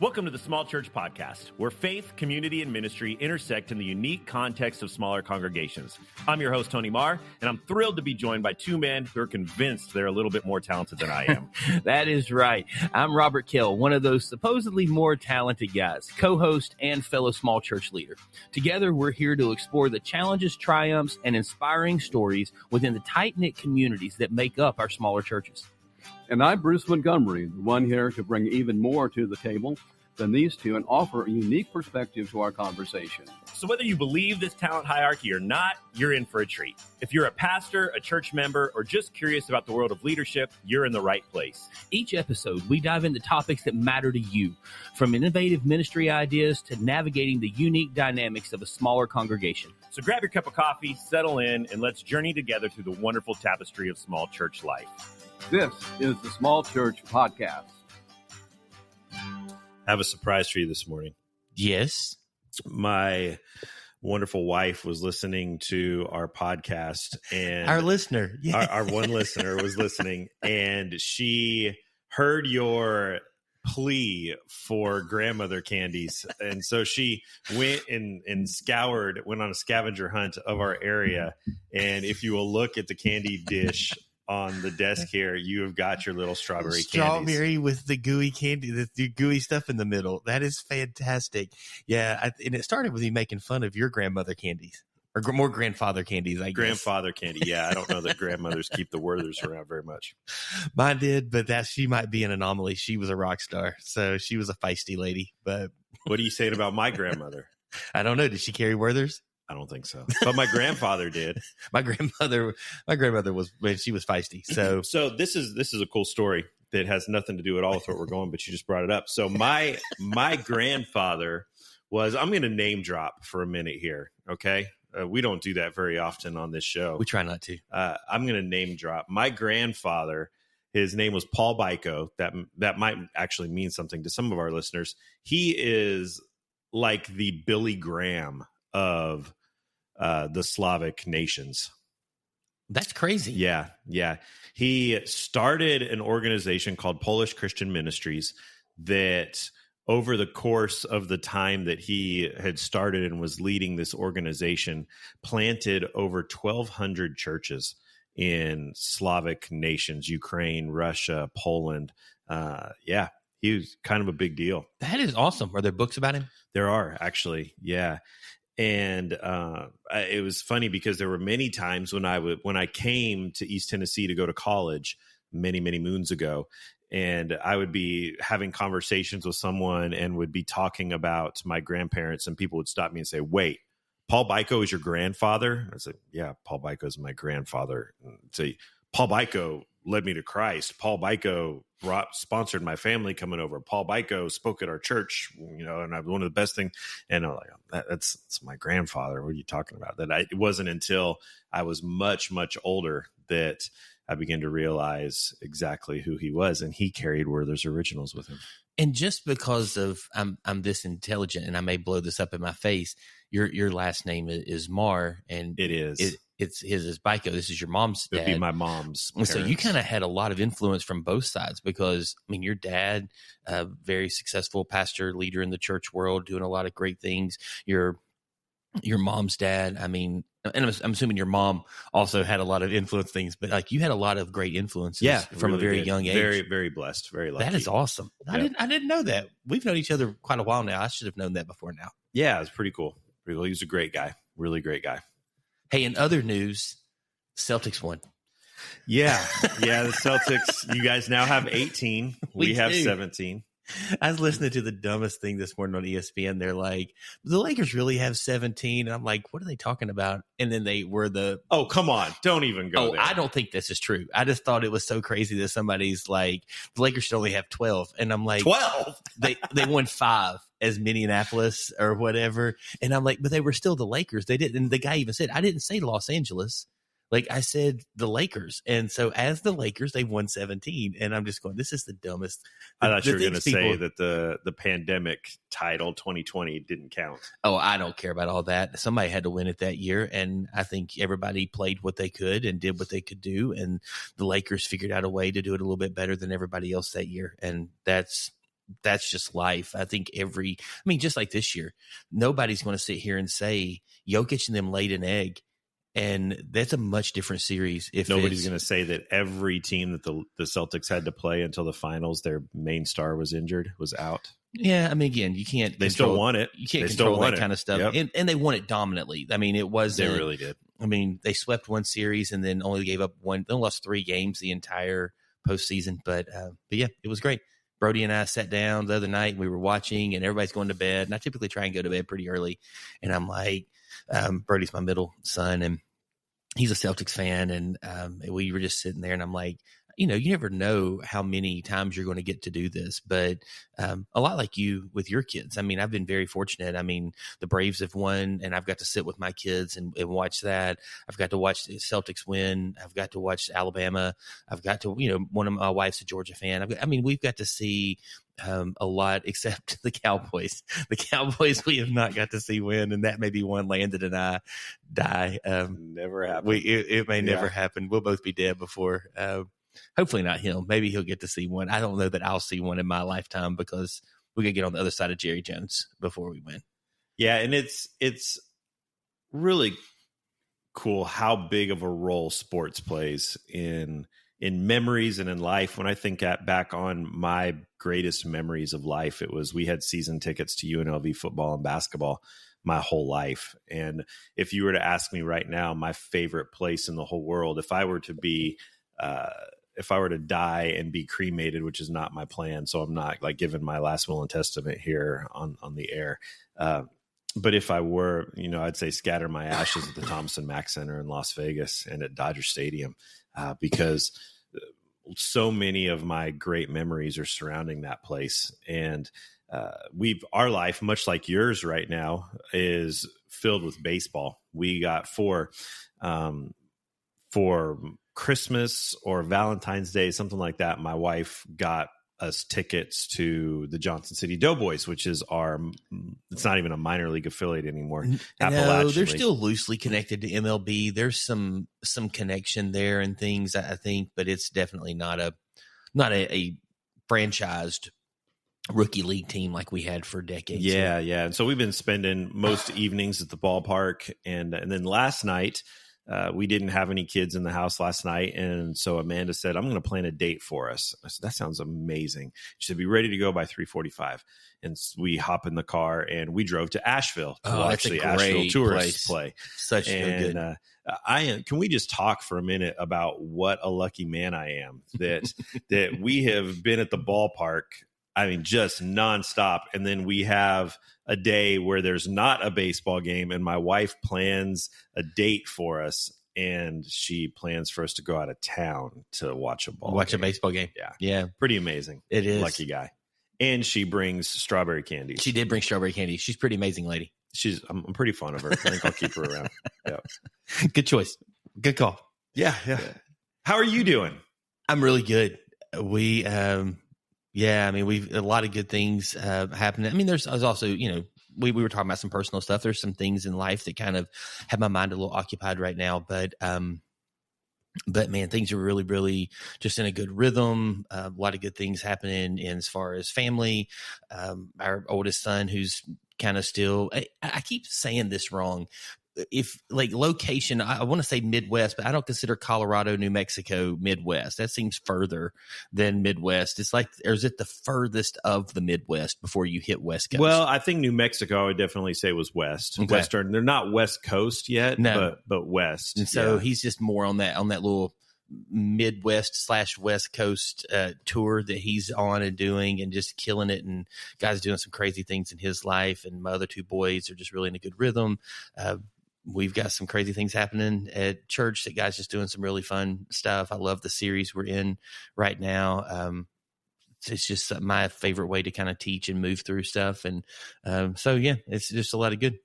Welcome to the Small Church Podcast, where faith, community, and ministry intersect in the unique context of smaller congregations. I'm your host, Tony Marr, and I'm thrilled to be joined by two men who are convinced they're a little bit more talented than I am. That is right. I'm Robert Kill, one of those supposedly more talented guys, co-host and fellow small church leader. Together, we're here to explore the challenges, triumphs, and inspiring stories within the tight-knit communities that make up our smaller churches. And I'm Bruce Montgomery, the one here to bring even more to the table than these two and offer a unique perspective to our conversation. So whether you believe this talent hierarchy or not, you're in for a treat. If you're a pastor, a church member, or just curious about the world of leadership, you're in the right place. Each episode, we dive into topics that matter to you, from innovative ministry ideas to navigating the unique dynamics of a smaller congregation. So grab your cup of coffee, settle in, and let's journey together through the wonderful tapestry of small church life. This is the Small Church Podcast. I have a surprise for you this morning. Yes. My wonderful wife was listening to our podcast, and Our listener. Yeah. our one listener was listening, and she heard your plea for grandmother candies. And so she went and went on a scavenger hunt of our area. And if you will look at the candy dish on the desk here, you have got your little strawberry candies. With the gooey candy, the gooey stuff in the middle. That is fantastic. Yeah, and it started with me making fun of your grandmother candies, or more grandfather candies, I guess. Grandfather candy. Yeah, I don't know that grandmothers keep the Werthers around very much. Mine did, but she might be an anomaly. She was a rock star, so she was a feisty lady. But what are you saying about my grandmother? I don't know. Did she carry Werthers? I don't think so. But my grandfather did. My grandmother was, when she was feisty. So this is a cool story that has nothing to do at all with where we're going, but you just brought it up. So my grandfather was, I'm going to name drop for a minute here. Okay. We don't do that very often on this show. We try not to. I'm going to name drop my grandfather. His name was Paul Byko. That might actually mean something to some of our listeners. He is like the Billy Graham of the Slavic nations. That's crazy. Yeah. He started an organization called Polish Christian Ministries that over the course of the time that he had started and was leading this organization, planted over 1,200 churches in Slavic nations, Ukraine, Russia, Poland. He was kind of a big deal. That is awesome. Are there books about him? There are, actually. Yeah. And it was funny because there were many times when I came to East Tennessee to go to college many, many moons ago, and I would be having conversations with someone and would be talking about my grandparents, and people would stop me and say, "Wait, Paul Byko is your grandfather?" I said, "Yeah, Paul Byko is my grandfather." And say, "Paul Byko led me to Christ. Paul Byko sponsored my family coming over. Paul Byko spoke at our church, and one of the best things." And I'm like, that's my grandfather. What are you talking about? It wasn't until I was much, much older that I began to realize exactly who he was, and he carried Werther's Originals with him. And just because of I'm this intelligent, and I may blow this up in my face, your last name is Marr, and it is. His is Byko. This is your mom's dad. It would be my mom's parents. So you kind of had a lot of influence from both sides because, your dad, very successful pastor, leader in the church world, doing a lot of great things. Your mom's dad, and I'm assuming your mom also had a lot of influence things, but you had a lot of great influences from really a very young age. Very, very blessed. Very lucky. That is awesome. Yeah. I didn't know that. We've known each other quite a while now. I should have known that before now. Yeah, it's pretty cool. He was a great guy. Really great guy. Hey, in other news, Celtics won. Yeah, the Celtics, you guys now have 18. We have 17. I was listening to the dumbest thing this morning on ESPN. They're like, the Lakers really have 17. And I'm like, what are they talking about? And then they were oh, come on. Don't even go there. I don't think this is true. I just thought it was so crazy that somebody's like, the Lakers should only have 12. And I'm like, 12? They won 5 as Minneapolis or whatever. And I'm like, but they were still the Lakers. They didn't. And the guy even said, I didn't say Los Angeles. I said the Lakers. And so as the Lakers, they won 17. And I'm just going, this is the dumbest. I thought you were going to say that the pandemic title 2020 didn't count. Oh, I don't care about all that. Somebody had to win it that year. And I think everybody played what they could and did what they could do. And the Lakers figured out a way to do it a little bit better than everybody else that year. And that's that's just life. I think just like this year, nobody's going to sit here and say Jokic and them laid an egg. And that's a much different series. If nobody's going to say that every team that the Celtics had to play until the finals, their main star was injured, was out. Yeah, I mean, again, you can't. They still won it. You can't control that kind of stuff, and they won it dominantly. I mean, it was. They really did. I mean, they swept one series and then only gave up one. They lost 3 games the entire postseason, but yeah, it was great. Brody and I sat down the other night. We were watching, and everybody's going to bed. And I typically try and go to bed pretty early. And I'm like, Brody's my middle son, and he's a Celtics fan. And we were just sitting there, and I'm like, you never know how many times you're going to get to do this, but a lot like you with your kids. I mean, I've been very fortunate. I mean, the Braves have won, and I've got to sit with my kids and watch that. I've got to watch the Celtics win. I've got to watch Alabama. I've got to, one of my wife's a Georgia fan. We've got to see a lot, except the Cowboys. The Cowboys we have not got to see win, and that may be one Landon and I die. Never happen. It may never happen. We'll both be dead before. Hopefully not him. Maybe he'll get to see one. I don't know that I'll see one in my lifetime because we could get on the other side of Jerry Jones before we win. Yeah, and it's really cool how big of a role sports plays in memories and in life. When I think back on my greatest memories of life, it was we had season tickets to UNLV football and basketball my whole life. And if you were to ask me right now, my favorite place in the whole world, if I were to die and be cremated, which is not my plan, so I'm not like giving my last will and testament here on the air. But if I were, I'd say scatter my ashes at the Thompson Mack Center in Las Vegas and at Dodger Stadium, because so many of my great memories are surrounding that place. And our life, much like yours right now, is filled with baseball. We got for Christmas or Valentine's Day, something like that, my wife got us tickets to the Johnson City Doughboys, which is it's not even a minor league affiliate anymore. No, they're still loosely connected to MLB. There's some connection there and things, I think, but it's definitely not a franchised rookie league team like we had for decades. Yeah. And so we've been spending most evenings at the ballpark, and then last night, we didn't have any kids in the house last night. And so Amanda said, I'm going to plan a date for us. I said, that sounds amazing. She said, be ready to go by 3:45. And we hop in the car and we drove to Asheville to watch the Asheville Tourists play. Such good. Can we just talk for a minute about what a lucky man I am that we have been at the ballpark, just nonstop. And then we have a day where there's not a baseball game, and my wife plans a date for us, and she plans for us to go out of town to watch a baseball game. Yeah. Pretty amazing. It is. Lucky guy. And she brings strawberry candy. She did bring strawberry candy. She's a pretty amazing lady. I'm pretty fond of her. I think I'll keep her around. Yeah. Good choice. Good call. Yeah. How are you doing? I'm really good. We've a lot of good things happening. There's also, we were talking about some personal stuff. There's some things in life that kind of have my mind a little occupied right now, but man, things are really, really just in a good rhythm. A lot of good things happening in as far as family. Our oldest son, who's kind of still, I keep saying this wrong. If like location, I want to say Midwest, but I don't consider Colorado, New Mexico Midwest. That seems further than Midwest. It's like, or is it the furthest of the Midwest before you hit West Coast? Well, I think New Mexico, I would definitely say was West. Okay. Western. They're not West Coast yet, but West. And so he's just more on that little Midwest/West Coast tour that he's on and doing, and just killing it. And guys doing some crazy things in his life. And my other 2 boys are just really in a good rhythm. We've got some crazy things happening at church that guys just doing some really fun stuff. I love the series we're in right now. It's just my favorite way to kind of teach and move through stuff. And it's just a lot of good.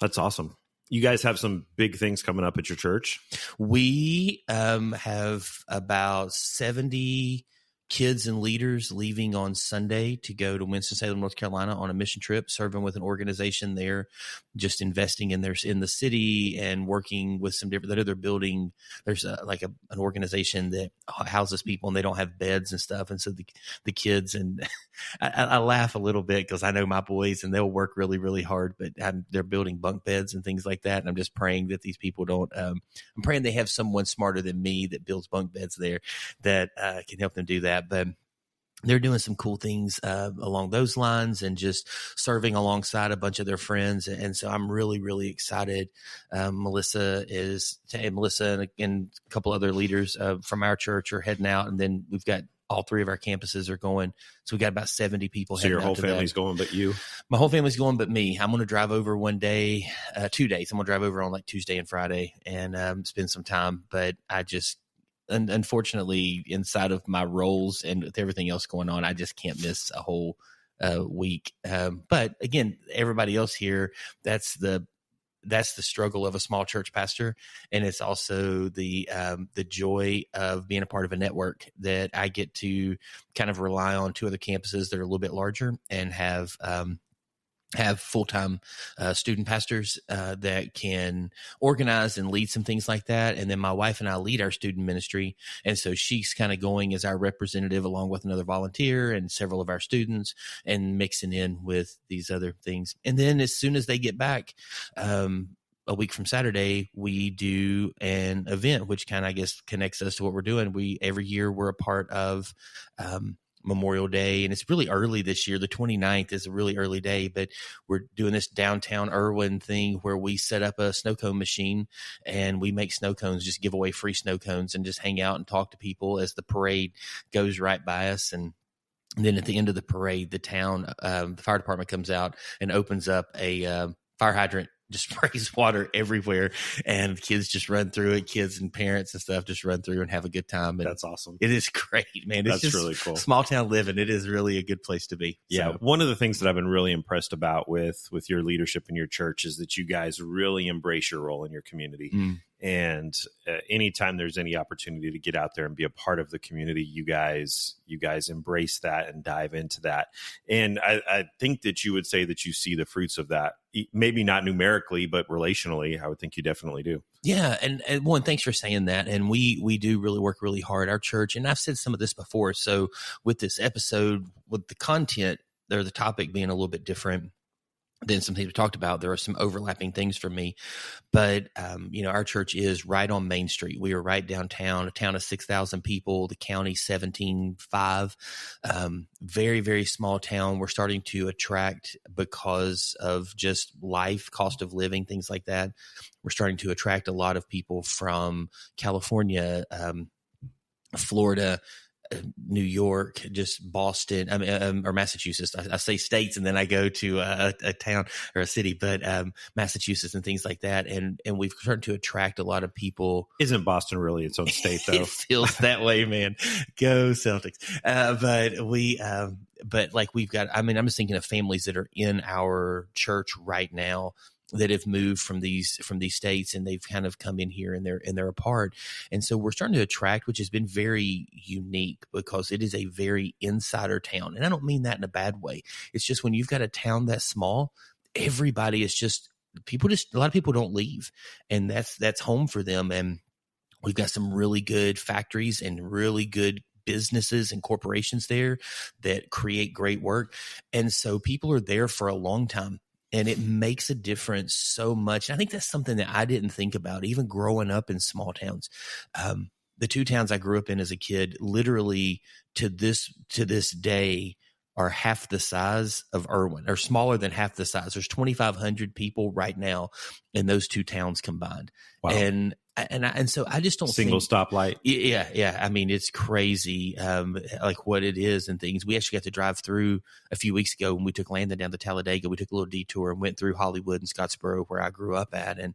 That's awesome. You guys have some big things coming up at your church? We have about 70 kids and leaders leaving on Sunday to go to Winston-Salem, North Carolina on a mission trip, serving with an organization there, just investing in the city and working with some different, they're building, there's an organization that houses people and they don't have beds and stuff. And so the kids, and I laugh a little bit because I know my boys and they'll work really, really hard, but they're building bunk beds and things like that. And I'm just praying that these people don't, I'm praying they have someone smarter than me that builds bunk beds there that can help them do that. But they're doing some cool things along those lines and just serving alongside a bunch of their friends. And so I'm really, really excited. Melissa and a couple other leaders from our church are heading out. And then we've got all 3 of our campuses are going. So we got about 70 people. So your whole family's going, but you? My whole family's going, but me. I'm going to drive over 2 days. I'm going to drive over on like Tuesday and Friday and spend some time. But I just, unfortunately, inside of my roles and with everything else going on, I just can't miss a whole week. But again, everybody else here, that's the struggle of a small church pastor. And it's also the joy of being a part of a network that I get to kind of rely on 2 other campuses that are a little bit larger and have full-time student pastors that can organize and lead some things like that. And then my wife and I lead our student ministry. And so she's kind of going as our representative along with another volunteer and several of our students and mixing in with these other things. And then as soon as they get back, a week from Saturday, we do an event, which kind of, I guess, connects us to what we're doing. Every year we're a part of Memorial Day, and it's really early this year. The 29th is a really early day, but we're doing this downtown Irwin thing where we set up a snow cone machine and we make snow cones, just give away free snow cones and just hang out and talk to people as the parade goes right by us. And then at the end of the parade, the town, the fire department comes out and opens up a fire hydrant, just sprays water everywhere, and kids just run through it. Kids and parents and stuff just run through and have a good time. And that's awesome. It is great, man. It's just really cool. Small town living. It is really a good place to be. Yeah. So, one of the things that I've been really impressed about with your leadership in your church is that you guys really embrace your role in your community. And anytime there's any opportunity to get out there and be a part of the community, you guys embrace that and dive into that. And I think that you would say that you see the fruits of that, maybe not numerically, but relationally. I would think you definitely do. Yeah. And one, thanks for saying that. And we do really work really hard, our church. And I've said some of this before. So with this episode, with the content or the topic being a little bit different than some things we talked about, there are some overlapping things for me. But, our church is right on Main Street. We are right downtown, a town of 6,000 people, the county 17,500. Very, very small town. We're starting to attract, because of just life, cost of living, things like that. We're starting to attract a lot of people from California, Florida, New York, just Boston, or Massachusetts. I say states and then I go to a town or a city, but Massachusetts and things like that. And we've started to attract a lot of people. Isn't Boston really its own state, though? It feels that way, man. Go Celtics. But like we've got, I'm just thinking of families that are in our church right now that have moved from these states, and they've kind of come in here and they're a part. And so we're starting to attract, which has been very unique because it is a very insider town. And I don't mean that in a bad way. It's just when you've got a town that small, everybody is just a lot of people don't leave, and that's home for them. And we've got some really good factories and really good businesses and corporations there that create great work. And so people are there for a long time. And it makes a difference so much. And I think that's something that I didn't think about, even growing up in small towns. The 2 towns I grew up in as a kid, literally to this day, are half the size of Irwin, or smaller than half the size. There's 2,500 people right now in those 2 towns combined. Wow. And so I just don't single stoplight. Yeah. It's crazy, like what it is and things. We actually got to drive through a few weeks ago when we took Landon down to Talladega. We took a little detour and went through Hollywood and Scottsboro, where I grew up at, and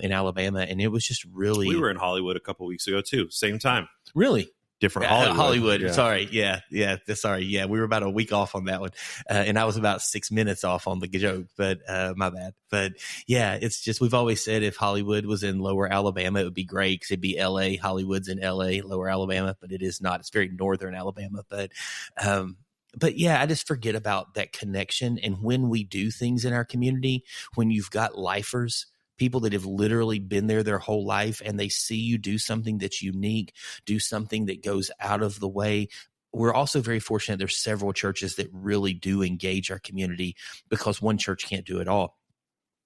in Alabama. And it was just really. We were in Hollywood a couple of weeks ago too. Same time. Really? different Hollywood. Yeah. Sorry. Yeah. Sorry. Yeah. We were about a week off on that one. And I was about 6 minutes off on the joke, but my bad. But yeah, it's just, we've always said if Hollywood was in Lower Alabama, it would be great because it'd be LA. Hollywood's in LA, Lower Alabama, but it is not. It's very northern Alabama. But yeah, I just forget about that connection. And when we do things in our community, when you've got lifers, people that have literally been there their whole life, and they see you do something that's unique, do something that goes out of the way. We're also very fortunate. There's several churches that really do engage our community because one church can't do it all.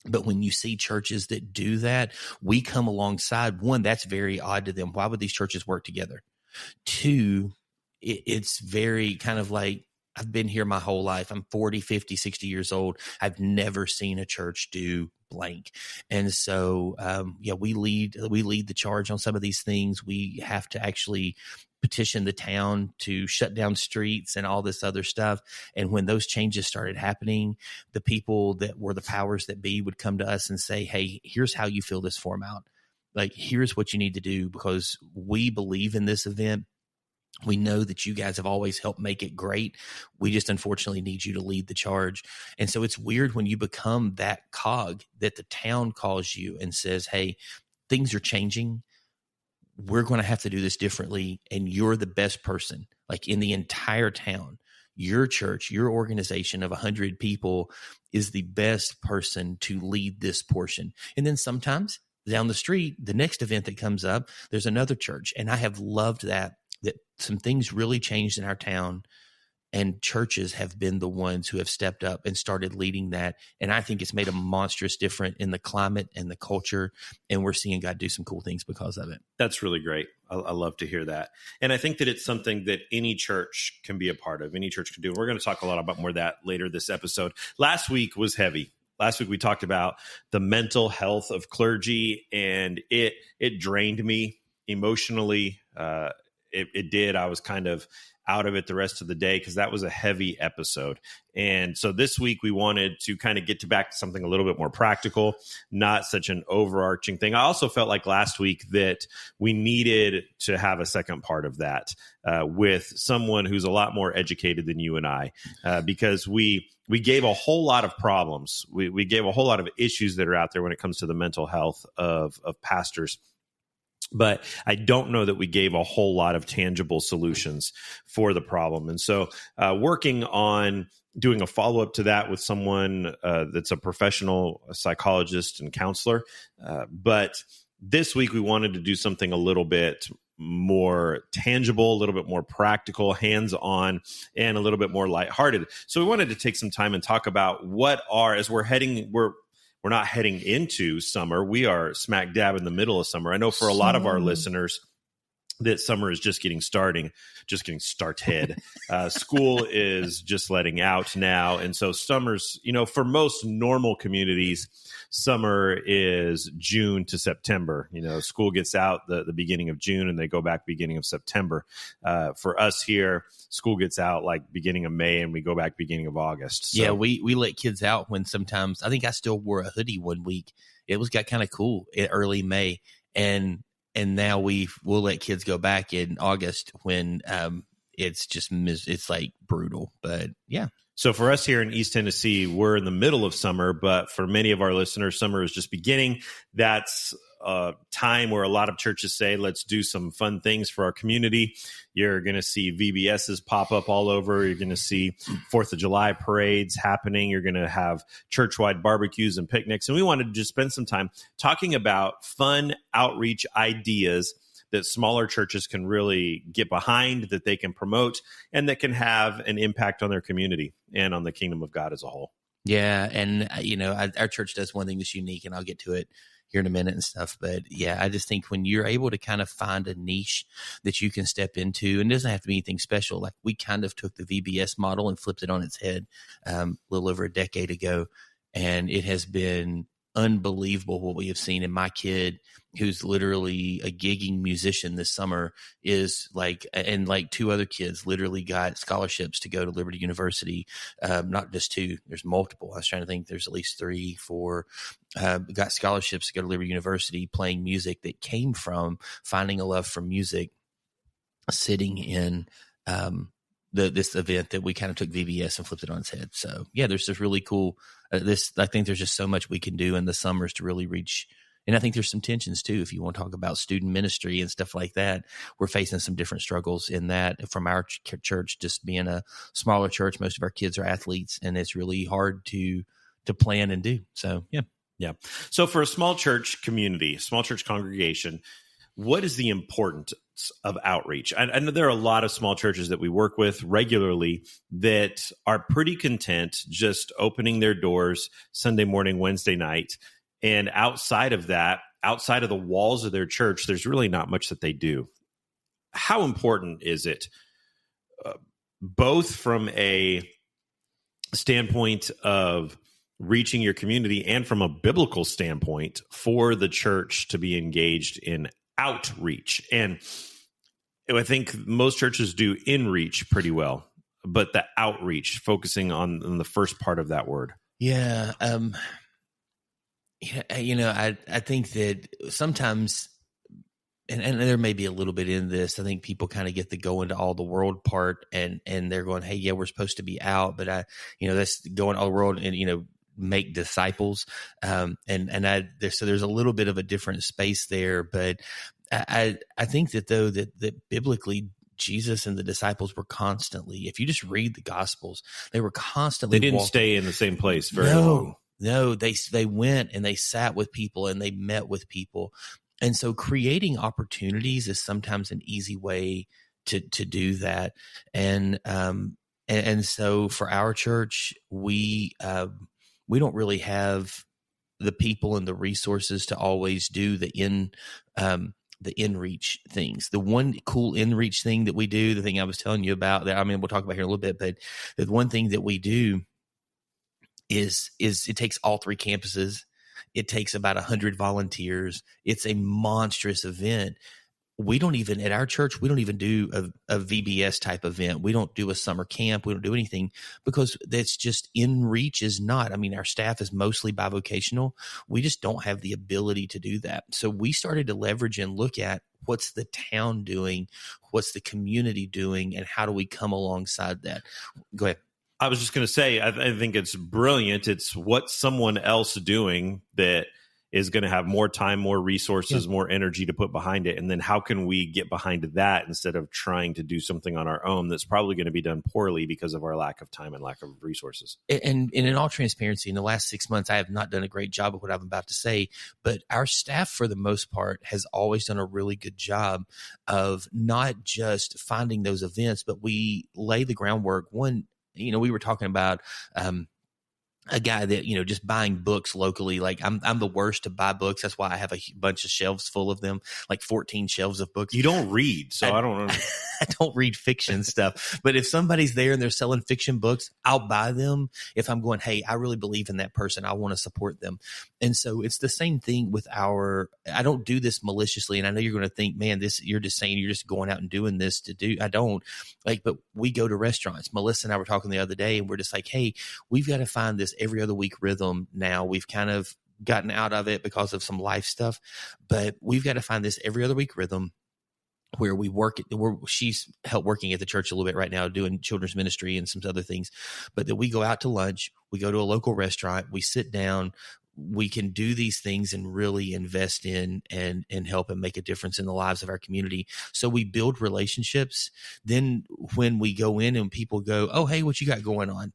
But when you see churches that do that, we come alongside. One, that's very odd to them. Why would these churches work together? Two, it's very kind of like, I've been here my whole life. I'm 40, 50, 60 years old. I've never seen a church do blank. And so, we lead the charge on some of these things. We have to actually petition the town to shut down streets and all this other stuff. And when those changes started happening, the people that were the powers that be would come to us and say, hey, here's how you fill this form out. Like, here's what you need to do because we believe in this event. We know that you guys have always helped make it great. We just unfortunately need you to lead the charge. And so it's weird when you become that cog that the town calls you and says, hey, things are changing. We're going to have to do this differently. And you're the best person, like in the entire town. Your church, your organization of 100 people is the best person to lead this portion. And then sometimes down the street, the next event that comes up, there's another church. And I have loved that some things really changed in our town, and churches have been the ones who have stepped up and started leading that. And I think it's made a monstrous difference in the climate and the culture. And we're seeing God do some cool things because of it. That's really great. I love to hear that. And I think that it's something that any church can be a part of. Any church can do. And we're going to talk a lot about more of that later this episode. Last week was heavy. Last week we talked about the mental health of clergy, and it drained me emotionally. It did. I was kind of out of it the rest of the day because that was a heavy episode. And so this week we wanted to kind of get back to something a little bit more practical, not such an overarching thing. I also felt like last week that we needed to have a second part of that with someone who's a lot more educated than you and I, because we gave a whole lot of problems. We gave a whole lot of issues that are out there when it comes to the mental health of pastors. But I don't know that we gave a whole lot of tangible solutions for the problem. And so working on doing a follow-up to that with someone that's a professional psychologist and counselor. But this week we wanted to do something a little bit more tangible, a little bit more practical, hands-on, and a little bit more lighthearted. So we wanted to take some time and talk about as we're not heading into summer. We are smack dab in the middle of summer. I know for a lot of our listeners that summer is just getting started. School is just letting out now. And so summer's, for most normal communities, summer is June to September. School gets out the beginning of June and they go back beginning of September. For us here, school gets out like beginning of May and we go back beginning of August. So, yeah, we let kids out when sometimes, I think I still wore a hoodie one week. It got kind of cool in early May. And now we'll let kids go back in August when it's like brutal. But yeah. So for us here in East Tennessee, we're in the middle of summer, but for many of our listeners, summer is just beginning. That's a time where a lot of churches say, let's do some fun things for our community. You're going to see VBSs pop up all over. You're going to see 4th of July parades happening. You're going to have church-wide barbecues and picnics. And we wanted to just spend some time talking about fun outreach ideas that smaller churches can really get behind, that they can promote, and that can have an impact on their community and on the kingdom of God as a whole. Yeah. And, our church does one thing that's unique, and I'll get to it here in a minute and stuff. But yeah, I just think when you're able to kind of find a niche that you can step into, and it doesn't have to be anything special. Like we kind of took the VBS model and flipped it on its head a little over a decade ago. And it has been unbelievable what we have seen. And my kid, who's literally a gigging musician this summer, is like, and like 2 other kids literally got scholarships to go to Liberty University. Not just 2, there's multiple. I was trying to think, there's at least 3, 4, got scholarships to go to Liberty University playing music that came from finding a love for music. sitting in this event that we kind of took VBS and flipped it on its head. So yeah, there's this really cool, I think there's just so much we can do in the summers to really reach. And I think there's some tensions too. If you want to talk about student ministry and stuff like that, we're facing some different struggles in that from our church, just being a smaller church. Most of our kids are athletes, and it's really hard to plan and do. So yeah. Yeah. So for a small church community, small church congregation, what is the importance of outreach? I know there are a lot of small churches that we work with regularly that are pretty content just opening their doors Sunday morning, Wednesday night. And outside of that, outside of the walls of their church, there's really not much that they do. How important is it, both from a standpoint of reaching your community and from a biblical standpoint, for the church to be engaged in outreach? And I think most churches do inreach pretty well, but the outreach, focusing on the first part of that word. Yeah. I think that sometimes, and there may be a little bit in this, I think people kind of get the go into all the world part, and they're going, hey, yeah, we're supposed to be out, but that's going all the world and, make disciples. So there's a little bit of a different space there, but I think that though that biblically, Jesus and the disciples were constantly, if you just read the Gospels, they were constantly, they didn't stay in the same place very long. No, they went and they sat with people and they met with people. And so creating opportunities is sometimes an easy way to do that. And so for our church, we don't really have the people and the resources to always do the in-reach things. The one cool in-reach thing that we do, the thing I was telling you about, that we'll talk about here in a little bit, but the one thing that we do is it takes all three campuses. It takes about 100 volunteers. It's a monstrous event. We don't even, at our church, we don't even do a VBS type event. We don't do a summer camp. We don't do anything because that's just in-reach is not. Our staff is mostly bivocational. We just don't have the ability to do that. So we started to leverage and look at what's the town doing, what's the community doing, and how do we come alongside that? Go ahead. I was just going to say, I think it's brilliant. It's what someone else doing that is going to have more time, more resources, more energy to put behind it. And then how can we get behind that instead of trying to do something on our own that's probably going to be done poorly because of our lack of time and lack of resources? And in all transparency, in the last 6 months, I have not done a great job of what I'm about to say, but our staff, for the most part, has always done a really good job of not just finding those events, but we lay the groundwork. One, we were talking about a guy that, just buying books locally. Like I'm the worst to buy books. That's why I have a bunch of shelves full of them, like 14 shelves of books. You don't read, so I don't know. I don't read fiction stuff, but if somebody's there and they're selling fiction books, I'll buy them. If I'm going, hey, I really believe in that person, I want to support them. And so it's the same thing with I don't do this maliciously. And I know you're going to think, man, you're just saying you're just going out and doing this to do. I don't but we go to restaurants. Melissa and I were talking the other day and we're just like, hey, we've got to find this every other week rhythm now. We've kind of gotten out of it because of some life stuff, but we've got to find this every other week rhythm where we work where she's helped working at the church a little bit right now, doing children's ministry and some other things, but that we go out to lunch, we go to a local restaurant, we sit down, we can do these things and really invest in and help and make a difference in the lives of our community. So we build relationships. Then when we go in and people go, oh, hey, what you got going on?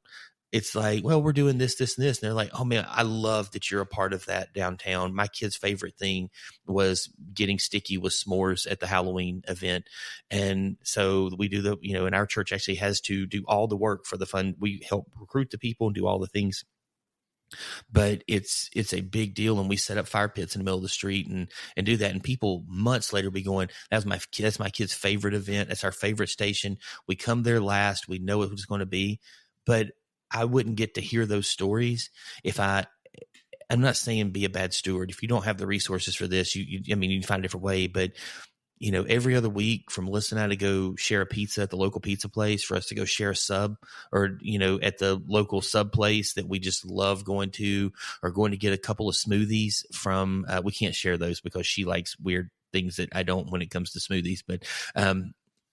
It's like, well, we're doing this, this, and this. And they're like, oh, man, I love that you're a part of that downtown. My kid's favorite thing was getting sticky with s'mores at the Halloween event. And so we do and our church actually has to do all the work for the fund. We help recruit the people and do all the things. But it's a big deal, and we set up fire pits in the middle of the street and do that. And people months later be going, that's my kid's favorite event. That's our favorite station. We come there last. We know it's going to be. But I wouldn't get to hear those stories if I'm not saying be a bad steward. If you don't have the resources for this, you can find a different way. But every other week from Melissa and I to go share a pizza at the local pizza place, for us to go share a sub or, at the local sub place that we just love going to, or going to get a couple of smoothies from, we can't share those because she likes weird things that I don't when it comes to smoothies, but,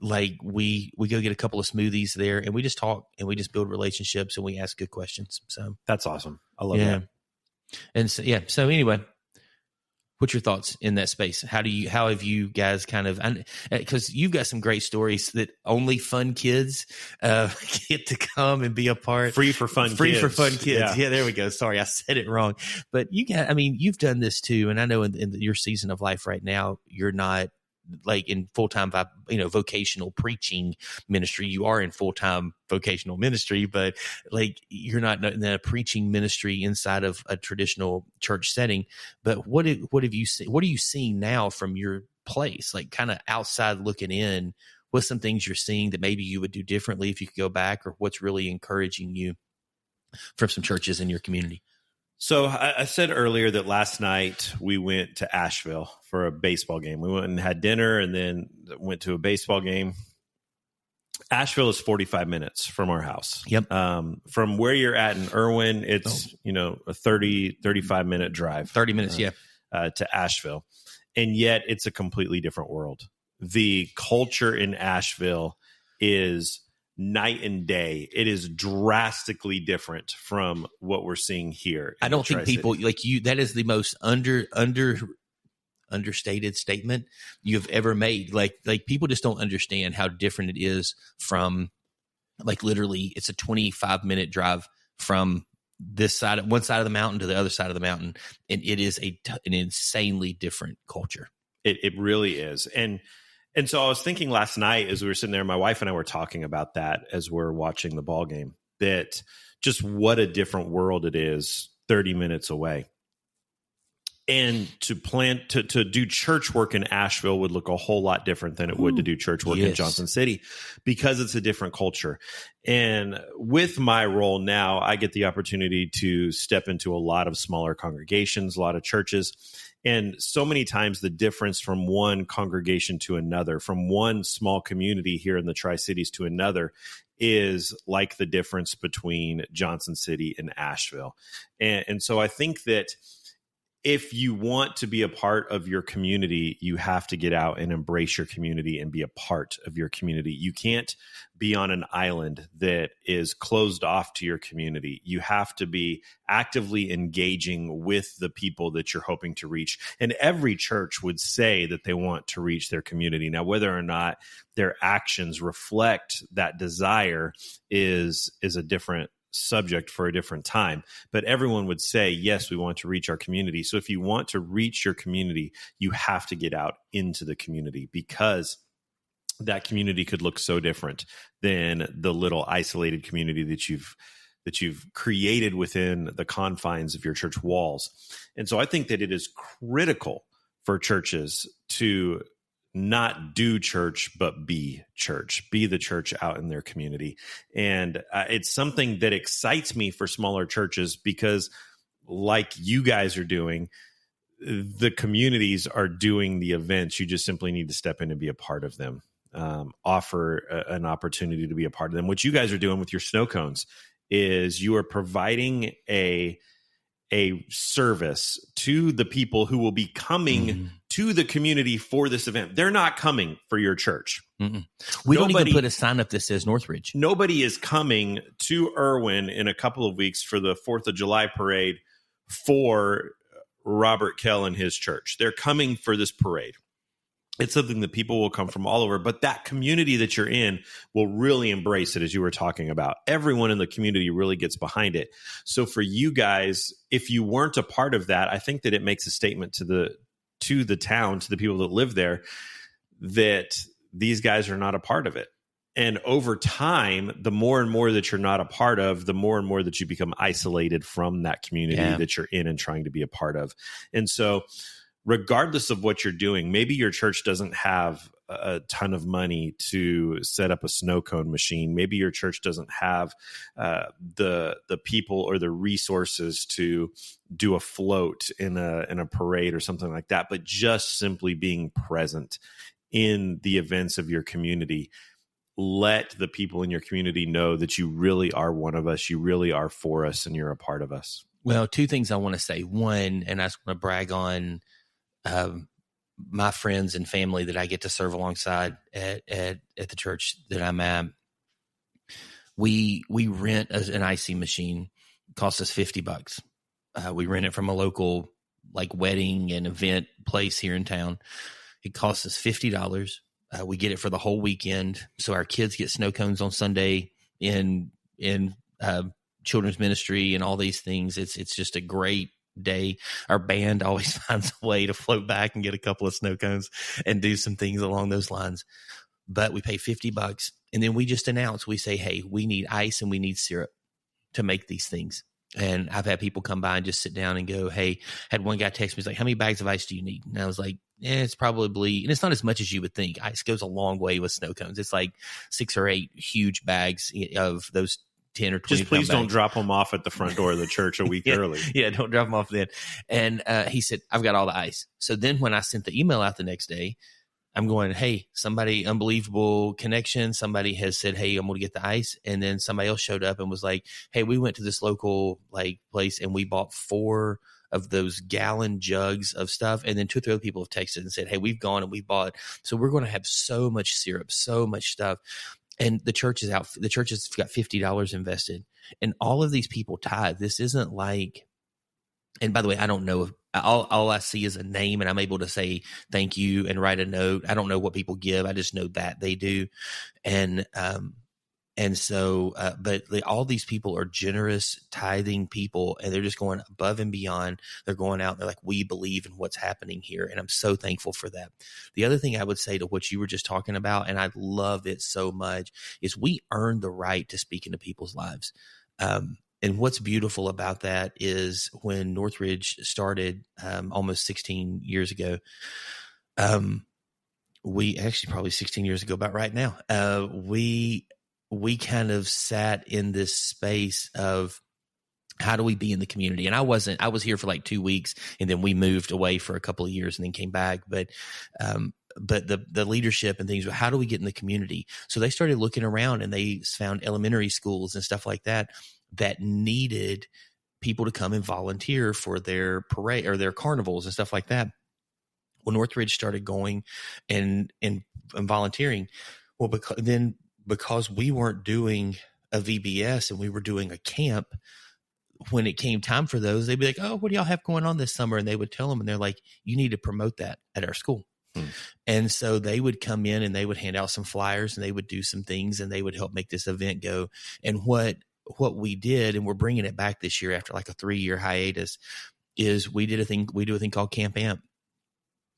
like we go get a couple of smoothies there, and we just talk and we just build relationships and we ask good questions. So that's awesome. I love that. And so, so anyway, what's your thoughts in that space? How have you guys kind of, because you've got some great stories that only fun kids get to come and be a part. Free for fun kids. Yeah, there we go. Sorry, I said it wrong. But you've done this too. And I know in your season of life right now, you're not like in full-time, vocational preaching ministry. You are in full-time vocational ministry, but like you're not in a preaching ministry inside of a traditional church setting. But what have you seen? What are you seeing now from your place? Like kind of outside looking in, what's some things you're seeing that maybe you would do differently if you could go back, or what's really encouraging you from some churches in your community? So I said earlier that last night we went to Asheville for a baseball game. We went and had dinner and then went to a baseball game. Asheville is 45 minutes from our house. Yep. From where you're at in Irwin, it's, a 35 minute drive. 30 minutes, to Asheville. And yet it's a completely different world. The culture in Asheville is night and day. It is drastically different from what we're seeing here. I don't think people like you, that is the most understated statement you've ever made. Like people just don't understand how different it is from, like, literally it's a 25-minute drive from one side of the mountain to the other side of the mountain. And it is an insanely different culture. It really is. And so I was thinking last night as we were sitting there, my wife and I were talking about that as we're watching the ball game, that just what a different world it is 30 minutes away. And to do church work in Asheville would look a whole lot different than it would to do church work in Johnson City, because it's a different culture. And with my role now, I get the opportunity to step into a lot of smaller congregations, a lot of churches. And so many times the difference from one congregation to another, from one small community here in the Tri-Cities to another, is like the difference between Johnson City and Asheville. And so I think that if you want to be a part of your community, you have to get out and embrace your community and be a part of your community. You can't be on an island that is closed off to your community. You have to be actively engaging with the people that you're hoping to reach. And every church would say that they want to reach their community. Now, whether or not their actions reflect that desire is a different subject for a different time, but everyone would say, yes, we want to reach our community. So if you want to reach your community, you have to get out into the community, because that community could look so different than the little isolated community that you've created within the confines of your church walls. And so I think that it is critical for churches to not do church, but be church, be the church out in their community. And it's something that excites me for smaller churches, because like you guys are doing, the communities are doing the events. You just simply need to step in and be a part of them, offer an opportunity to be a part of them. What you guys are doing with your snow cones is you are providing a service to the people who will be coming to the community for this event. They're not coming for your church. We don't even put a sign up that says Northridge. Nobody is coming to Irwin in a couple of weeks for the 4th of July parade for Robert Kell and his church. They're coming for this parade. It's something that people will come from all over, but that community that you're in will really embrace it, as you were talking about. Everyone in the community really gets behind it. So for you guys, if you weren't a part of that, I think that it makes a statement to the town, to the people that live there, that these guys are not a part of it. And over time, the more and more that you're not a part of, the more and more that you become isolated from that community that you're in and trying to be a part of. And so regardless of what you're doing, maybe your church doesn't have a ton of money to set up a snow cone machine. Maybe your church doesn't have the people or the resources to do a float in a parade or something like that. But just simply being present in the events of your community, let the people in your community know that you really are one of us. You really are for us, and you're a part of us. Well, two things I want to say. One, and I just want to brag on my friends and family that I get to serve alongside at the church that I'm at, we rent an icing machine. It costs us $50. We rent it from a local like wedding and event place here in town. It costs us $50. We get it for the whole weekend. So our kids get snow cones on Sunday in children's ministry and all these things. It's just a great day. Our band always finds a way to float back and get a couple of snow cones and do some things along those lines. But we pay $50, and then we just announce, we say, hey, we need ice and we need syrup to make these things. And I've had people come by and just sit down and go, hey, had one guy text me, he's like, how many bags of ice do you need? And I was like, it's probably, and it's not as much as you would think. Ice goes a long way with snow cones. It's like 6 or 8 huge bags of those 10 or 20. Just please don't drop them off at the front door of the church a week early. Yeah, don't drop them off then. And he said, I've got all the ice. So then when I sent the email out the next day, I'm going, hey, somebody, unbelievable connection. Somebody has said, hey, I'm going to get the ice. And then somebody else showed up and was like, hey, we went to this local like place and we bought 4 of those gallon jugs of stuff. And then 2 or 3 other people have texted and said, hey, we've gone and we bought. So we're going to have so much syrup, so much stuff. And the church is out. The church has got $50 invested. And all of these people tithe. This isn't like, and by the way, I don't know if all I see is a name and I'm able to say thank you and write a note. I don't know what people give. I just know that they do. And so, but all these people are generous, tithing people, and they're just going above and beyond. They're going out and they're like, we believe in what's happening here. And I'm so thankful for that. The other thing I would say to what you were just talking about, and I love it so much, is we earn the right to speak into people's lives. And what's beautiful about that is when Northridge started almost 16 years ago, we actually probably 16 years ago, about right now, we kind of sat in this space of how do we be in the community? And I was here for like 2 weeks and then we moved away for a couple of years and then came back. But the leadership and things, how do we get in the community? So they started looking around and they found elementary schools and stuff like that needed people to come and volunteer for their parade or their carnivals and stuff like that. Well, Northridge started going and volunteering. Well, because we weren't doing a VBS and we were doing a camp, when it came time for those, they'd be like, oh, what do y'all have going on this summer? And they would tell them, and they're like, you need to promote that at our school. And so they would come in and they would hand out some flyers and they would do some things and they would help make this event go. And what we did, and we're bringing it back this year after like a 3-year hiatus, is we do a thing called Camp Amp.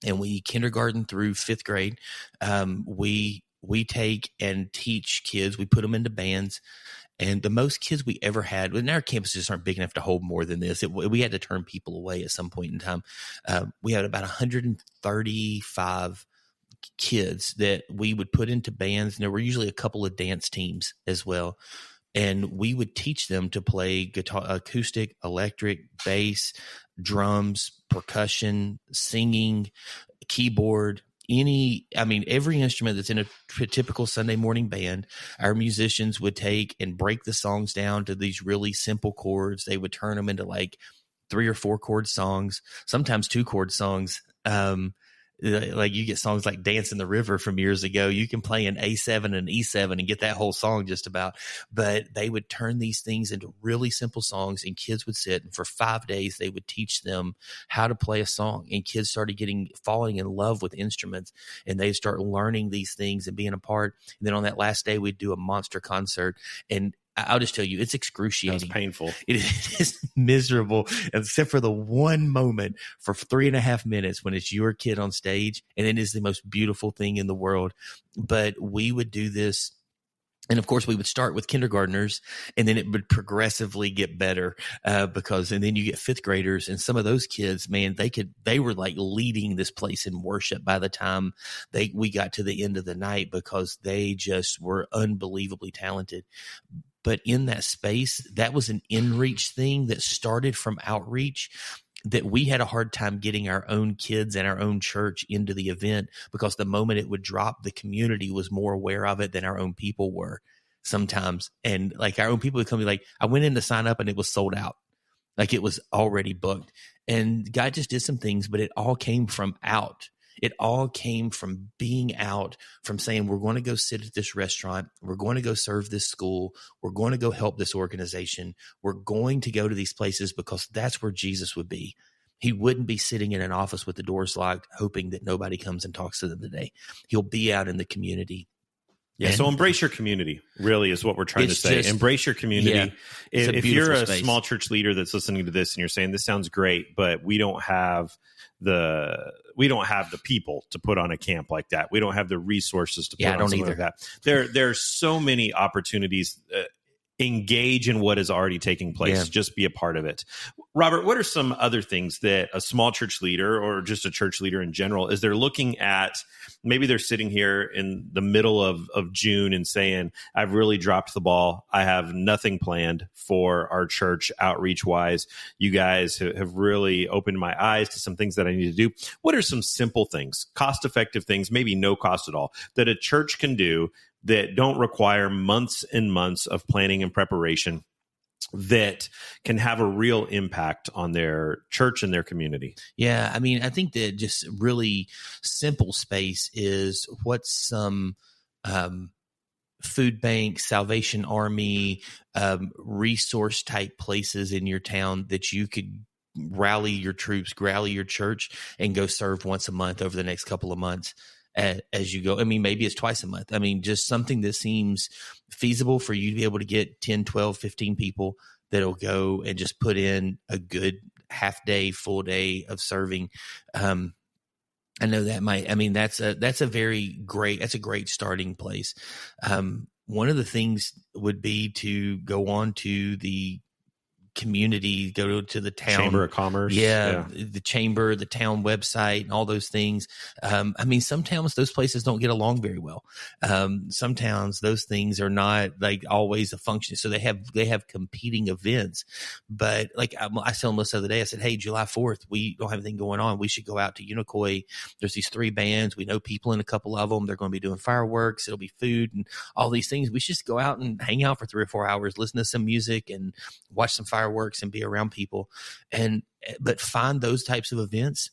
And we kindergarten through 5th grade, we take and teach kids. We put them into bands, and the most kids we ever had. And our campuses aren't big enough to hold more than this. We had to turn people away at some point in time. We had about 135 kids that we would put into bands, and there were usually a couple of dance teams as well. And we would teach them to play guitar, acoustic, electric, bass, drums, percussion, singing, keyboard, every instrument that's in a typical Sunday morning band. Our musicians would take and break the songs down to these really simple chords. They would turn them into like 3 or 4 chord songs, sometimes 2 chord songs. Like you get songs like Dance in the River from years ago. You can play an A7 and E7 and get that whole song just about. But they would turn these things into really simple songs, and kids would sit, and for 5 days they would teach them how to play a song. And kids started falling in love with instruments, and they'd start learning these things and being a part. And then on that last day, we'd do a monster concert. And I'll just tell you, it's excruciating. That's painful. It is miserable, except for the one moment for 3.5 minutes when it's your kid on stage, and it is the most beautiful thing in the world. But we would do this. And of course, we would start with kindergartners, and then it would progressively get better and then you get 5th graders, and some of those kids, man, they were like leading this place in worship by the time we got to the end of the night, because they just were unbelievably talented. But in that space, that was an in-reach thing that started from outreach, that we had a hard time getting our own kids and our own church into the event, because the moment it would drop, the community was more aware of it than our own people were sometimes. And like our own people would come be like, I went in to sign up and it was sold out. Like it was already booked. And God just did some things, but it all came from out. It all came from being out, from saying, we're going to go sit at this restaurant. We're going to go serve this school. We're going to go help this organization. We're going to go to these places because that's where Jesus would be. He wouldn't be sitting in an office with the doors locked, hoping that nobody comes and talks to them today. He'll be out in the community. Yeah. So embrace your community really is what we're trying to say. Embrace your community. Yeah, if you're a space. small church leader that's listening to this and you're saying this sounds great, but we don't have the people to put on a camp like that. We don't have the resources to put on something like that. There's so many opportunities. Engage in what is already taking place. Yeah. Just be a part of it. Robert, what are some other things that a small church leader or just a church leader in general, is they're looking at, maybe they're sitting here in the middle of June and saying, I've really dropped the ball. I have nothing planned for our church outreach wise. You guys have really opened my eyes to some things that I need to do. What are some simple things, cost-effective things, maybe no cost at all, that a church can do that don't require months and months of planning and preparation, that can have a real impact on their church and their community? Yeah, I mean, I think that just really simple space is what's some food bank, Salvation Army, resource type places in your town that you could rally your troops, rally your church, and go serve once a month over the next couple of months. As you go. I mean, maybe it's twice a month. I mean, just something that seems feasible for you to be able to get 10, 12, 15 people that'll go and just put in a good half day, full day of serving. I know that that's a great starting place. One of the things would be to go on to the community, go to the town Chamber of Commerce. Yeah. The chamber, the town website, and all those things. I mean, some towns, those places don't get along very well. Some towns, those things are not like always a function. So they have competing events. But like I was telling Melissa the other day, I said, hey, July 4th, we don't have anything going on. We should go out to Unicoi. There's these 3 bands. We know people in a couple of them. They're going to be doing fireworks. It'll be food and all these things. We should just go out and hang out for 3 or 4 hours, listen to some music and watch some fireworks and be around people, but find those types of events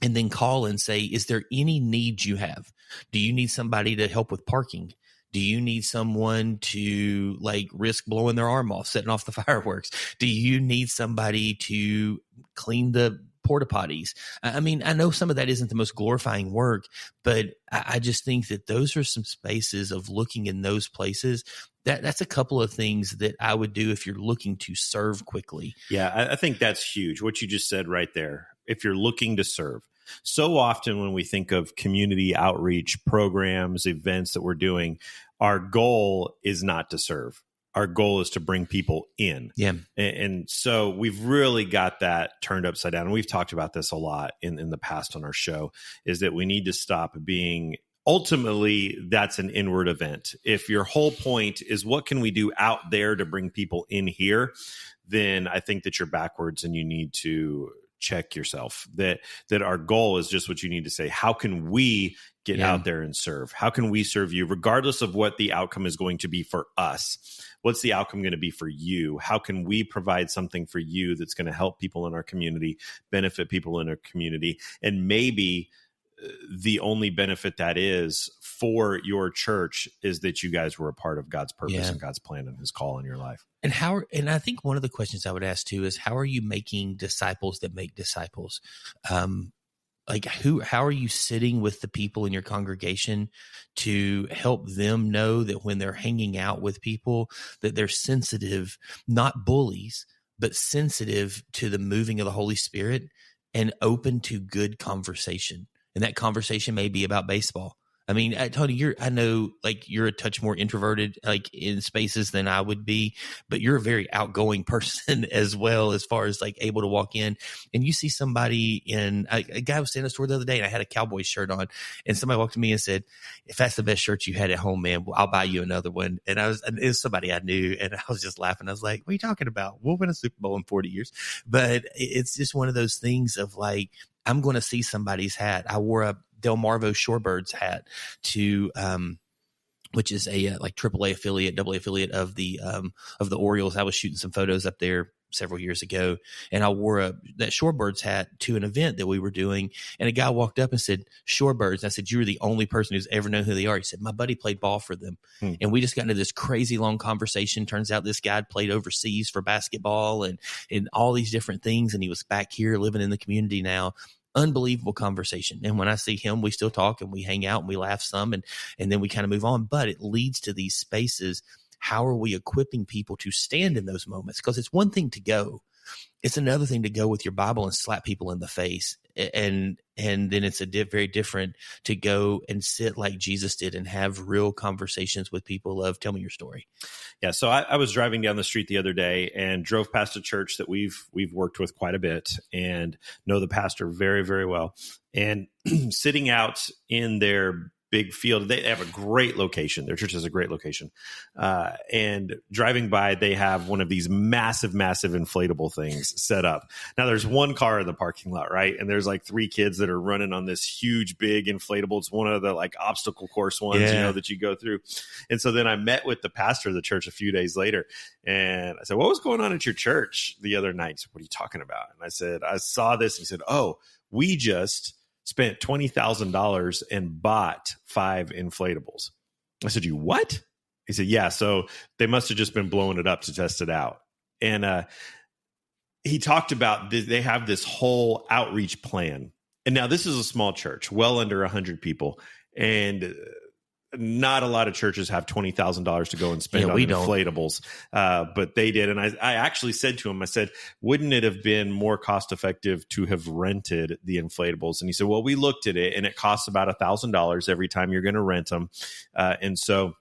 and then call and say, is there any needs you have? Do you need somebody to help with parking? Do you need someone to like risk blowing their arm off, setting off the fireworks? Do you need somebody to clean the porta potties? I mean, I know some of that isn't the most glorifying work, but I just think that those are some spaces of looking in those places. That's a couple of things that I would do if you're looking to serve quickly. Yeah, I think that's huge. What you just said right there. If you're looking to serve. So often when we think of community outreach programs, events that we're doing, our goal is not to serve. Our goal is to bring people in. Yeah. And so we've really got that turned upside down. And we've talked about this a lot in the past on our show, is that we need to stop being, ultimately, that's an inward event. If your whole point is what can we do out there to bring people in here, then I think that you're backwards and you need to check yourself. That our goal is just what you need to say. How can we get out there and serve? How can we serve you, regardless of what the outcome is going to be for us? What's the outcome going to be for you? How can we provide something for you that's going to help people in our community, benefit people in our community? And maybe the only benefit that is for your church is that you guys were a part of God's purpose and God's plan and his call in your life. And I think one of the questions I would ask too is, how are you making disciples that make disciples? How are you sitting with the people in your congregation to help them know that when they're hanging out with people, that they're sensitive, not bullies, but sensitive to the moving of the Holy Spirit and open to good conversation? And that conversation may be about baseball. I mean, Tony, I know like you're a touch more introverted, like in spaces than I would be, but you're a very outgoing person as well, as far as like able to walk in and you see somebody a guy was standing at the store the other day and I had a Cowboys shirt on and somebody walked to me and said, if that's the best shirt you had at home, man, I'll buy you another one. And it was somebody I knew and I was just laughing. I was like, what are you talking about? We'll win a Super Bowl in 40 years. But it's just one of those things of like, I'm going to see somebody's hat. I wore a Delmarva Shorebirds hat to, which is a like AAA affiliate, AA affiliate of the Orioles. I was shooting some photos up there several years ago, and I wore that Shorebirds hat to an event that we were doing, and a guy walked up and said, "Shorebirds." And I said, "You're the only person who's ever known who they are." He said, "My buddy played ball for them." And we just got into this crazy long conversation. Turns out this guy had played overseas for basketball and all these different things, and he was back here living in the community now. Unbelievable conversation. And when I see him, we still talk and we hang out and we laugh some, and then we kind of move on. But it leads to these spaces. How are we equipping people to stand in those moments? Because it's one thing to go. It's another thing to go with your Bible and slap people in the face. And then it's very different to go and sit like Jesus did and have real conversations with people of, tell me your story. Yeah. So I was driving down the street the other day and drove past a church that we've worked with quite a bit and know the pastor very, very well. And sitting out in their big field, they have a great location. Their church has a great location. And driving by, they have one of these massive inflatable things set up. Now there's one car in the parking lot, right? And there's like 3 kids that are running on this huge, big inflatable. It's one of the like obstacle course ones, that you go through. And so then I met with the pastor of the church a few days later, and I said, "What was going on at your church the other night?" He said, "What are you talking about?" And I said, "I saw this." He said, "Oh, we just spent $20,000 and bought 5 inflatables." I said, "You what?" He said, "Yeah. So they must have just been blowing it up to test it out." And he talked about they have this whole outreach plan. And now this is a small church, well under 100 people. And not a lot of churches have $20,000 to go and spend on inflatables, but they did. And I actually said to him, I said, "Wouldn't it have been more cost effective to have rented the inflatables?" And he said, "Well, we looked at it and it costs about $1,000 every time you're going to rent them." And so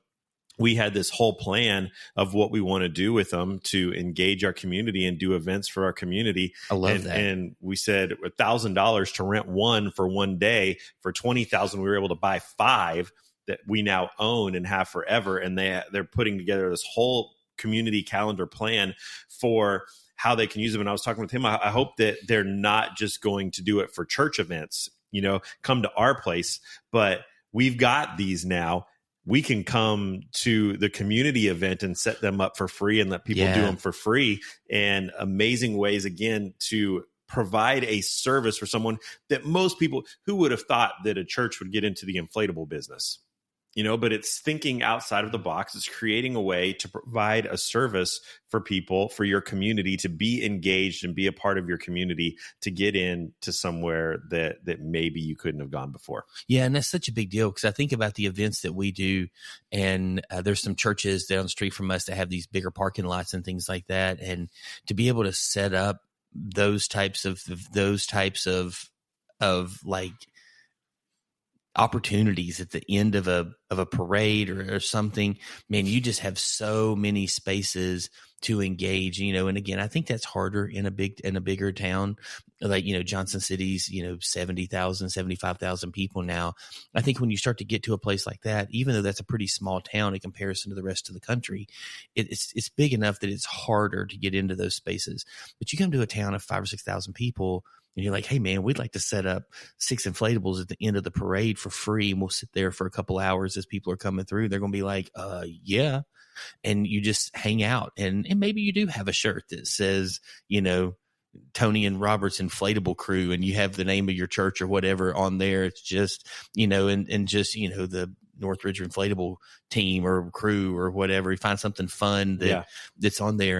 we had this whole plan of what we want to do with them to engage our community and do events for our community. I love that. And we said $1,000 to rent one for one day. For $20,000, we were able to buy 5 that we now own and have forever. And they're putting together this whole community calendar plan for how they can use them. And I was talking with him, I hope that they're not just going to do it for church events, come to our place, but we've got these now. We can come to the community event and set them up for free and let people do them for free. And amazing ways, again, to provide a service for someone that most people, who would have thought that a church would get into the inflatable business? But it's thinking outside of the box. It's creating a way to provide a service for people, for your community to be engaged and be a part of your community, to get into somewhere that maybe you couldn't have gone before. Yeah, and that's such a big deal, because I think about the events that we do, and there's some churches down the street from us that have these bigger parking lots and things like that, and to be able to set up those types of like opportunities at the end of a parade or something, man, you just have so many spaces to engage, and again, I think that's harder in a bigger town like, Johnson City's, 70,000, 75,000 people now. I think when you start to get to a place like that, even though that's a pretty small town in comparison to the rest of the country, it's big enough that it's harder to get into those spaces. But you come to a town of 5,000 or 6,000 people, and you're like, "Hey man, we'd like to set up 6 inflatables at the end of the parade for free, and we'll sit there for a couple hours as people are coming through." They're going to be like, yeah. And you just hang out, and maybe you do have a shirt that says, Tony and Robert's Inflatable Crew, and you have the name of your church or whatever on there. It's just, and just, the Northridge Inflatable team or crew or whatever. You find something fun that's on there.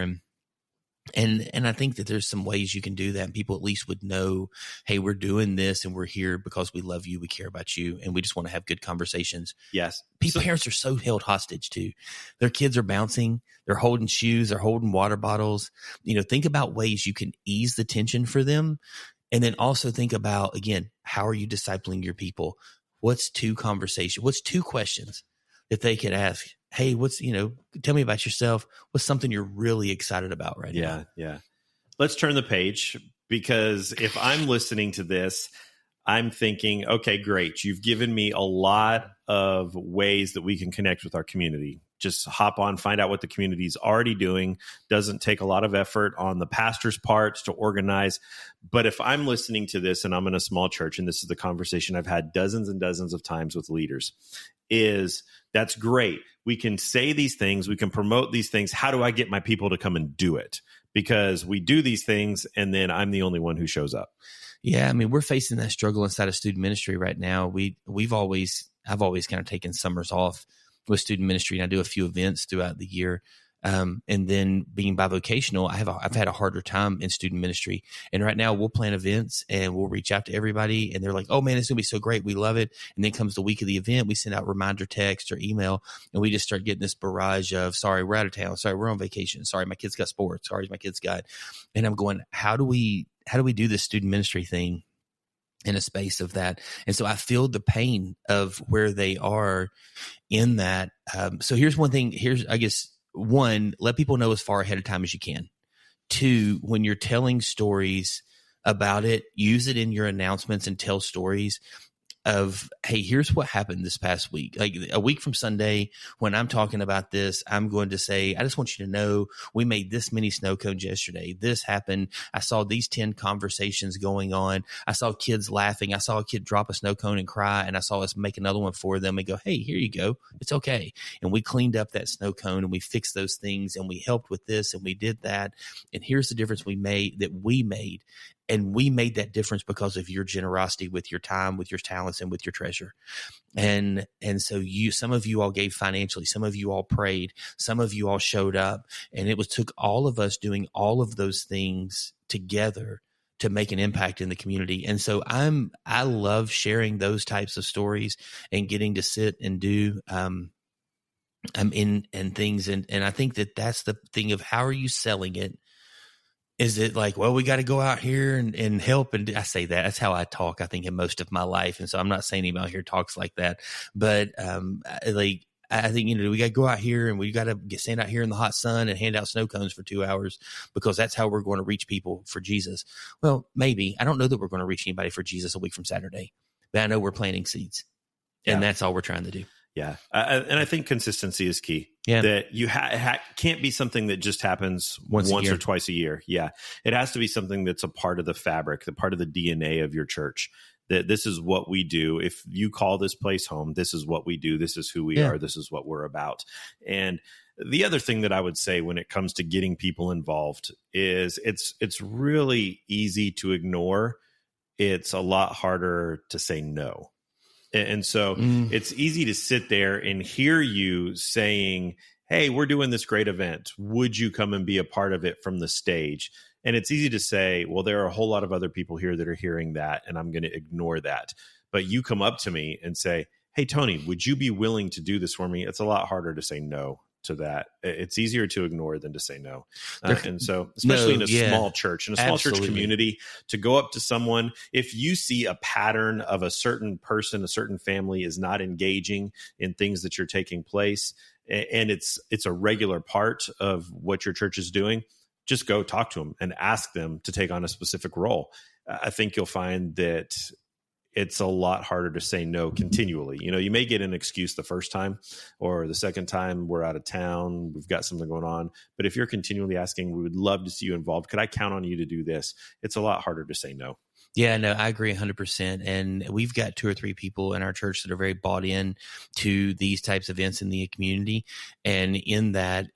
And I think that there's some ways you can do that, and people at least would know, hey, we're doing this and we're here because we love you, we care about you, and we just want to have good conversations. Yes. Parents are so held hostage too. Their kids are bouncing, they're holding shoes, they're holding water bottles. Think about ways you can ease the tension for them. And then also think about, again, how are you discipling your people? What's 2 questions that they could ask? Hey, tell me about yourself. What's something you're really excited about right now? Yeah. Let's turn the page, because if I'm listening to this, I'm thinking, okay, great. You've given me a lot of ways that we can connect with our community. Just hop on, find out what the community is already doing. Doesn't take a lot of effort on the pastor's part to organize. But if I'm listening to this and I'm in a small church, and this is the conversation I've had dozens and dozens of times with leaders, is that's great. We can say these things, we can promote these things. How do I get my people to come and do it? Because we do these things and then I'm the only one who shows up. Yeah, I mean, we're facing that struggle inside of student ministry right now. I've always kind of taken summers off with student ministry, and I do a few events throughout the year. And then being bivocational, I've had a harder time in student ministry. And right now we'll plan events and we'll reach out to everybody and they're like, oh man, it's gonna be so great. We love it. And then comes the week of the event. We send out reminder text or email and we just start getting this barrage of, sorry, we're out of town. Sorry, we're on vacation. Sorry, my kids got sports. Sorry, my kids got, and I'm going, how do we do this student ministry thing in a space of that? And so I feel the pain of where they are in that. So here's one thing. I guess, one, let people know as far ahead of time as you can. Two, when you're telling stories about it, use it in your announcements and tell stories of, hey, here's what happened this past week. Like a week from Sunday, when I'm talking about this, I'm going to say, I just want you to know we made this many snow cones yesterday. This happened. I saw these 10 conversations going on. I saw kids laughing. I saw a kid drop a snow cone and cry, and I saw us make another one for them and go, hey, here you go. It's okay. And we cleaned up that snow cone and we fixed those things and we helped with this and we did that. And here's the difference we made. And we made that difference because of your generosity with your time, with your talents, and with your treasure. And so some of you all gave financially, some of you all prayed, some of you all showed up, and it took all of us doing all of those things together to make an impact in the community. And so I love sharing those types of stories and getting to sit and do and things. And I think that's the thing of how are you selling it? Is it like, well, we got to go out here and help? And I say that. That's how I talk, I think, in most of my life. And so I'm not saying anybody here talks like that. But I think, we got to go out here and we got to stand out here in the hot sun and hand out snow cones for 2 hours because that's how we're going to reach people for Jesus. Well, maybe. I don't know that we're going to reach anybody for Jesus a week from Saturday. But I know we're planting seeds. And that's all we're trying to do. Yeah. And I think consistency is key. Yeah. That you can't be something that just happens once or twice a year. Yeah. It has to be something that's a part of the fabric, the part of the DNA of your church, that this is what we do. If you call this place home, this is what we do. This is who we are. This is what we're about. And the other thing that I would say when it comes to getting people involved is it's really easy to ignore. It's a lot harder to say no. And so it's easy to sit there and hear you saying, hey, we're doing this great event. Would you come and be a part of it from the stage? And it's easy to say, well, there are a whole lot of other people here that are hearing that, and I'm going to ignore that. But you come up to me and say, hey, Tony, would you be willing to do this for me? It's a lot harder to say no to that. It's easier to ignore than to say no. And so, especially in a small church, in a small church community, to go up to someone, if you see a pattern of a certain person, a certain family is not engaging in things that are taking place, and it's a regular part of what your church is doing, just go talk to them and ask them to take on a specific role. I think you'll find that it's a lot harder to say no continually. You may get an excuse the first time or the second time, we're out of town, we've got something going on. But if you're continually asking, we would love to see you involved. Could I count on you to do this? It's a lot harder to say no. Yeah, no, I agree 100%. And we've got 2 or 3 people in our church that are very bought in to these types of events in the community. And in that,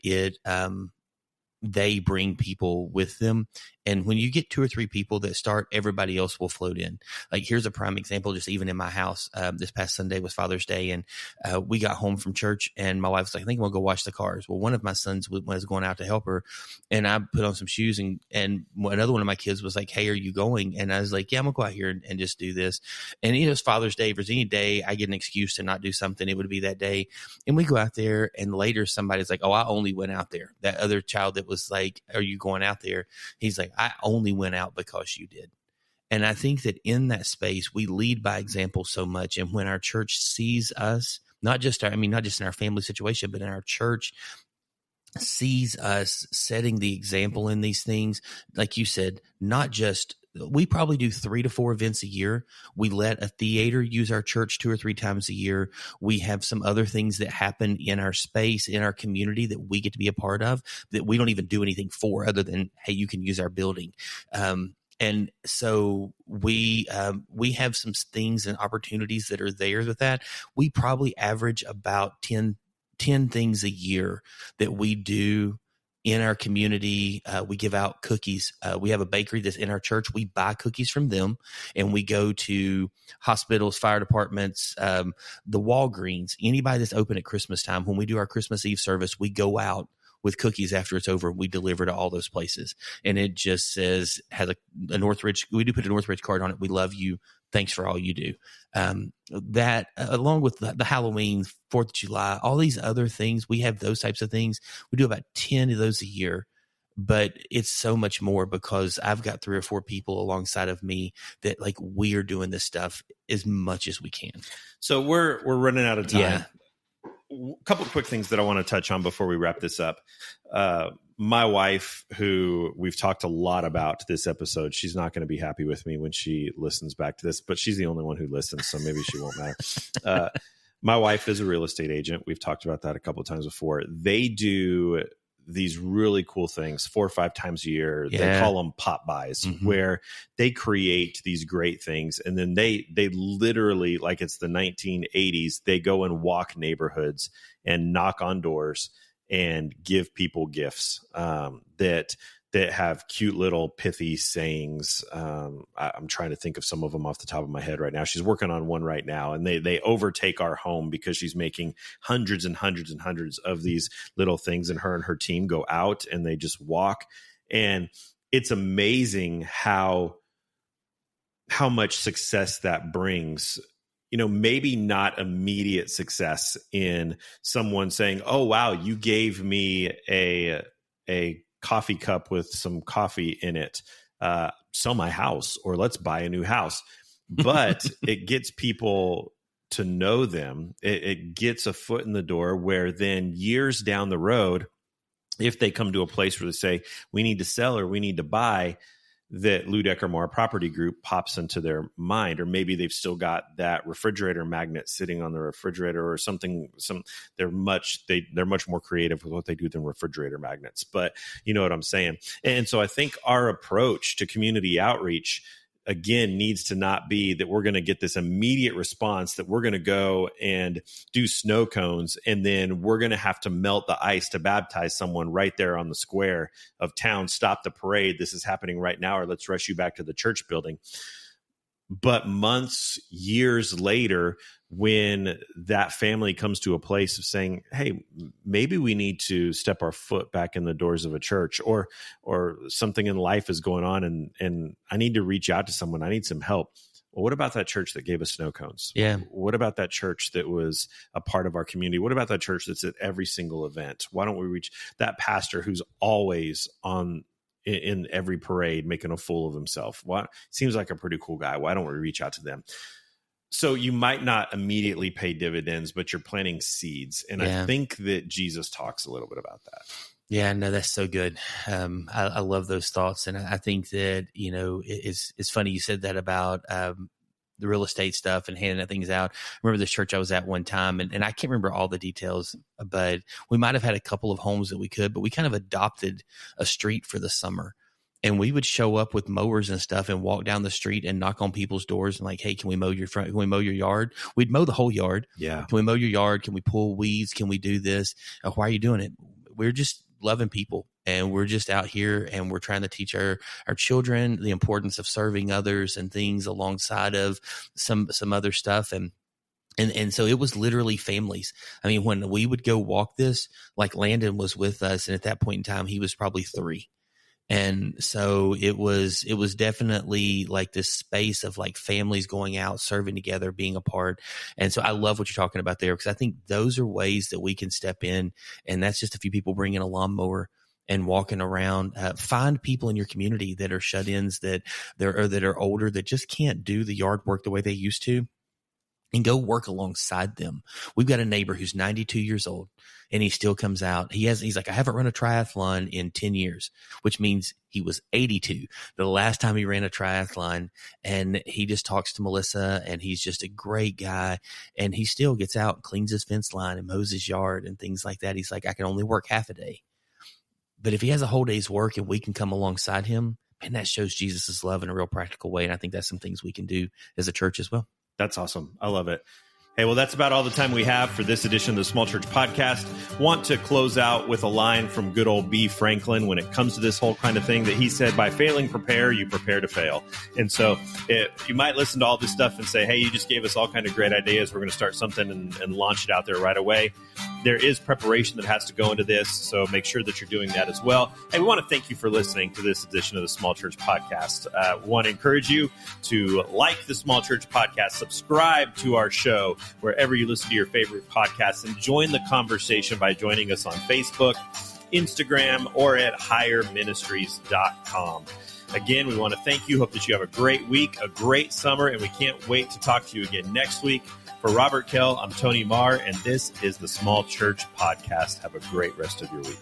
they bring people with them. And when you get 2 or 3 people that start, everybody else will float in. Like, here's a prime example, just even in my house. This past Sunday was Father's Day, and we got home from church, and my wife was like, I think we'll go wash the cars. Well, one of my sons was going out to help her, and I put on some shoes, and another one of my kids was like, hey, are you going? And I was like, yeah, I'm going to go out here and just do this. And it's Father's Day. If there's any day I get an excuse to not do something, it would be that day. And we go out there, and later somebody's like, oh, I only went out there. That other child that was like, are you going out there? He's like, I only went out because you did. And I think that in that space, we lead by example so much. And when our church sees us, not just in our family situation, but in our church sees us setting the example in these things, like you said, not just, we probably do 3 to 4 events a year. We let a theater use our church 2 or 3 times a year. We have some other things that happen in our space, in our community, that we get to be a part of, that we don't even do anything for other than, hey, you can use our building. And so we have some things and opportunities that are there with that. We probably average about 10 things a year that we do in our community. We give out cookies. We have a bakery that's in our church. We buy cookies from them, and we go to hospitals, fire departments, the Walgreens, anybody that's open at Christmas time. When we do our Christmas Eve service, we go out with cookies after it's over. We deliver to all those places. And it just says, has a Northridge, we do put a Northridge card on it. We love you. Thanks for all you do. That along with the Halloween, 4th of July, all these other things, we have those types of things. We do about 10 of those a year, but it's so much more because I've got 3 or 4 people alongside of me that like we are doing this stuff as much as we can. So we're running out of time. Yeah. A couple of quick things that I want to touch on before we wrap this up. My wife, who we've talked a lot about this episode, she's not going to be happy with me when she listens back to this, but she's the only one who listens, so maybe she won't matter. My wife is a real estate agent. We've talked about that a couple of times before. They do these really cool things 4 or 5 times a year. Yeah. They call them pop buys, where they create these great things. And then they literally, like it's the 1980s, they go and walk neighborhoods and knock on doors and give people gifts that have cute little pithy sayings. I'm trying to think of some of them off the top of my head right now. She's working on one right now, and they overtake our home because she's making hundreds and hundreds and hundreds of these little things, and her and her team go out and they just walk. And it's amazing how much success that brings. You know, maybe not immediate success in someone saying, "Oh, wow, you gave me a coffee cup with some coffee in it. Sell my house, or let's buy a new house." But it gets people to know them. It gets a foot in the door where then years down the road, if they come to a place where they say, we need to sell or we need to buy, that Lou Decker Moore Property Group pops into their mind. Or maybe they've still got that refrigerator magnet sitting on the refrigerator or something. They're much more creative with what they do than refrigerator magnets, but you know what I'm saying? And so I think our approach to community outreach, again, needs to not be that we're going to get this immediate response, that we're going to go and do snow cones, and then we're going to have to melt the ice to baptize someone right there on the square of town. Stop the parade. This is happening right now, or let's rush you back to the church building. But months, years later, when that family comes to a place of saying, hey, maybe we need to step our foot back in the doors of a church, or something in life is going on and I need to reach out to someone. I need some help. Well, what about that church that gave us snow cones? Yeah. What about that church that was a part of our community? What about that church that's at every single event? Why don't we reach that pastor who's always in every parade making a fool of himself? What seems like a pretty cool guy. Why don't we reach out to them? So you might not immediately pay dividends, but you're planting seeds. And I think that Jesus talks a little bit about that. Yeah, no, that's so good. I love those thoughts. And I think that, you know, it's funny you said that about the real estate stuff and handing things out. I remember this church I was at one time, and I can't remember all the details, but we might have had a couple of homes that we could, but we kind of adopted a street for the summer. And we would show up with mowers and stuff and walk down the street and knock on people's doors and like, hey, can we mow your front? Can we mow your yard? We'd mow the whole yard. Yeah. Can we mow your yard? Can we pull weeds? Can we do this? Why are you doing it? We're just loving people, and we're just out here and we're trying to teach our children the importance of serving others and things alongside of some other stuff. And so it was literally families. I mean, when we would go walk this, like Landon was with us, and at that point in time, he was probably 3. And so it was definitely like this space of like families going out, serving together, being a part. And so I love what you're talking about there, because I think those are ways that we can step in. And that's just a few people bringing a lawnmower and walking around. Find people in your community that are shut-ins, that are older, that just can't do the yard work the way they used to, and go work alongside them. We've got a neighbor who's 92 years old, and he still comes out. He's like, I haven't run a triathlon in 10 years, which means he was 82 the last time he ran a triathlon. And he just talks to Melissa, and he's just a great guy. And he still gets out and cleans his fence line and mows his yard and things like that. He's like, I can only work half a day. But if he has a whole day's work and we can come alongside him, And that shows Jesus' love in a real practical way. And I think that's some things we can do as a church as well. That's awesome. I love it. Hey, well, that's about all the time we have for this edition of the Small Church Podcast. Want to close out with a line from good old B. Franklin when it comes to this whole kind of thing that he said, by failing, prepare, you prepare to fail. And so you might listen to all this stuff and say, hey, you just gave us all kind of great ideas. We're going to start something and launch it out there right away. There is preparation that has to go into this, so make sure that you're doing that as well. And we want to thank you for listening to this edition of the Small Church Podcast. We want to encourage you to like the Small Church Podcast, subscribe to our show wherever you listen to your favorite podcasts, and join the conversation by joining us on Facebook, Instagram, or at higherministries.com. Again, we want to thank you. Hope that you have a great week, a great summer, and we can't wait to talk to you again next week. For Robert Kell, I'm Tony Marr, and this is the Small Church Podcast. Have a great rest of your week.